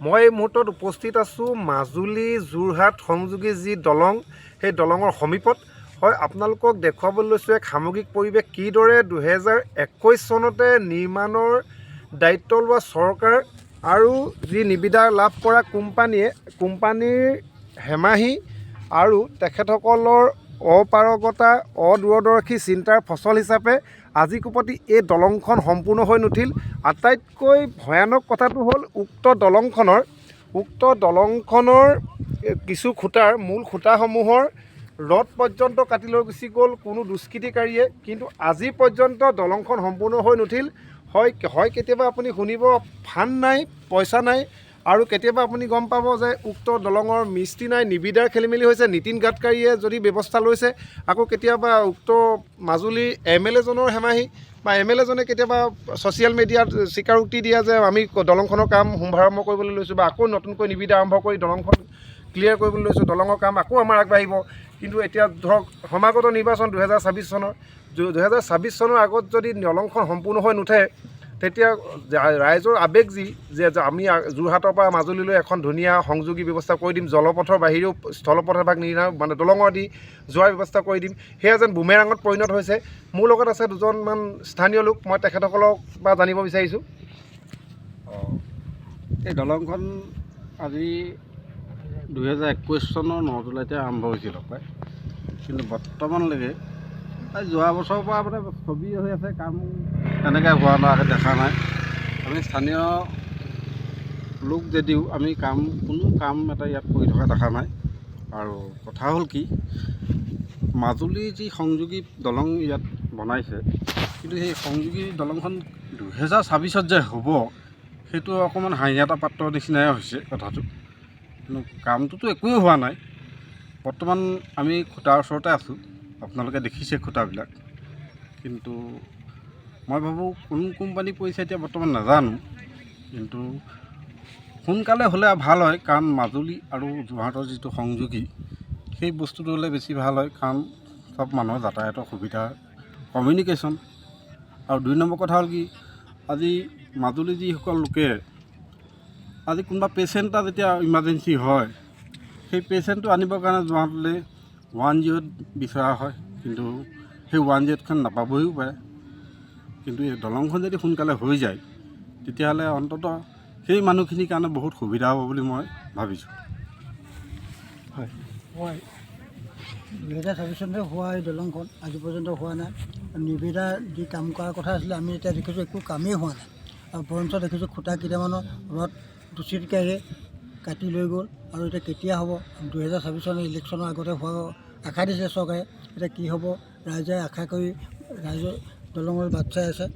মই এই মুহূৰ্তত উপস্থিত আছোঁ মাজুলী যোৰহাট সংযোগী যি দলং সেই দলঙৰ সমীপত। হয়, আপোনালোকক দেখুৱাবলৈ লৈছোঁ এক সামগ্ৰিক পৰিৱেশ কিদৰে 2021 চনতে নিৰ্মাণৰ দায়িত্ব লোৱা চৰকাৰ আৰু যি নিবিদা লাভ কৰা কোম্পানীৰ হেমাহি আৰু তেখেতসকলৰ অপাৰগতা অদূৰদৰ্শী চিন্তাৰ ফচল হিচাপে আজিকোপতি এই দলংখন সম্পূৰ্ণ হৈ নুঠিল। আটাইতকৈ ভয়ানক কথাটো হ'ল উক্ত দলংখনৰ কিছু খুঁটাৰ মূল খুঁটাসমূহৰ ৰড পৰ্যন্ত কাটি লৈ গুচি গ'ল কোনো দুষ্কৃতিকাৰীয়ে, কিন্তু আজি পৰ্যন্ত দলংখন সম্পূৰ্ণ হৈ নুঠিল। হয় কেতিয়াবা আপুনি শুনিব ফাণ্ড নাই, পইচা নাই, আৰু কেতিয়াবা আপুনি গম পাব যে উক্ত দলঙৰ মিস্ত্ৰী নাই, নিবিদাৰ খেলিমেলি হৈছে, নীতিন গাডকাৰীয়ে যদি ব্যৱস্থা লৈছে। আকৌ কেতিয়াবা উক্ত মাজুলীৰ MLA জনৰ হেমাহি বা MLA জনে কেতিয়াবা ছ'চিয়েল মিডিয়াত স্বীকাৰোক্তি দিয়ে যে আমি দলংখনৰ কাম শুভাৰম্ভ কৰিবলৈ লৈছোঁ বা আকৌ নতুনকৈ নিবিদা আৰম্ভ কৰি দলংখন ক্লিয়াৰ কৰিবলৈ লৈছোঁ, দলঙৰ কাম আকৌ আমাৰ আগবাঢ়িব। কিন্তু এতিয়া ধৰক সমাগত নিৰ্বাচন 2026 চনৰ 2026 চনৰ আগত যদি দলংখন সম্পূৰ্ণ হৈ নুঠে, তেতিয়া ৰাইজৰ আৱেগ যে আমি যোৰহাটৰ পৰা মাজুলীলৈ এখন ধুনীয়া সংযোগী ব্যৱস্থা কৰি দিম, জলপথৰ বাহিৰেও স্থলপথ এভাগ মানে দলঙৰ দি যোৱাৰ ব্যৱস্থা কৰি দিম, সেয়া যেন বুমেৰাঙত পৰিণত হৈছে। মোৰ লগত আছে দুজনমান স্থানীয় লোক, মই তেখেতসকলক বা জানিব বিচাৰিছোঁ। এই দলংখন আজি 2021 চনৰ 9 জুলাইতে আৰম্ভ হৈছিল প্ৰায়, কিন্তু বৰ্তমানলৈকে যোৱা বছৰৰ পৰা মানে ছবি হৈ আছে, কাম তেনেকৈ হোৱা নোহোৱাকৈ দেখা নাই। আমি স্থানীয় লোক যদিও আমি কোনো কাম এটা ইয়াত কৰি থকা দেখা নাই। আৰু কথা হ'ল কি, মাজুলীৰ যি সংযোগী দলং ইয়াত বনাইছে, কিন্তু সেই সংযোগী দলংখন 2026ত যে হ'ব সেইটো অকণমান হাঁহিয়াতা পাত্ৰৰ নিচিনাই হৈছে কথাটো। কিন্তু কামটোতো একোৱেই হোৱা নাই। বৰ্তমান আমি খুঁটাৰ ওচৰতে আছোঁ, আপোনালোকে দেখিছে খুঁটাবিলাক, কিন্তু মই ভাবোঁ কোন কোম্পানী পৰিছে এতিয়া বৰ্তমান নাজানো, কিন্তু সোনকালে হ'লে ভাল হয়। কাৰণ মাজুলী আৰু যোৰহাটৰ যিটো সংযোগী সেই বস্তুটো হ'লে বেছি ভাল হয়, কাৰণ চব মানুহৰ যাতায়াতৰ সুবিধা, কমিউনিকেশ্যন। আৰু 2 নম্বৰ কথা হ'ল কি, আজি মাজুলী যিসকল লোকে আজি কোনোবা পেচেণ্ট এটা যেতিয়া ইমাৰ্জেঞ্চি হয়, সেই পেচেণ্টটো আনিবৰ কাৰণে যোৱাটোলৈ 108 বিচৰা হয়, কিন্তু সেই 108খন নাপাবহিও পাৰে। কিন্তু এই দলংখন যদি সোনকালে হৈ যায় তেতিয়াহ'লে অন্ততঃ সেই মানুহখিনিৰ কাৰণে বহুত সুবিধা হ'ব বুলি মই ভাবিছোঁ। হয় 2026 চনতে হোৱা এই দলংখন আজি পৰ্যন্ত হোৱা নাই। নিবিদা যি কাম কৰাৰ কথা আছিলে, আমি এতিয়া দেখিছোঁ একো কামেই হোৱা নাই। আৰু বৰঞ্চ দেখিছোঁ খুঁটা কেইটামানৰ ৰদ দুষ্কৃতিকাৰীয়ে কাটি লৈ গ'ল। আৰু এতিয়া কেতিয়া হ'ব, 2026 চনৰ ইলেকশ্যনৰ আগতে হোৱা আশা দিছে চৰকাৰে। এতিয়া কি হ'ব ৰাইজে আশা কৰি ৰাইজৰ দলঙৰ বাট চাই আছে।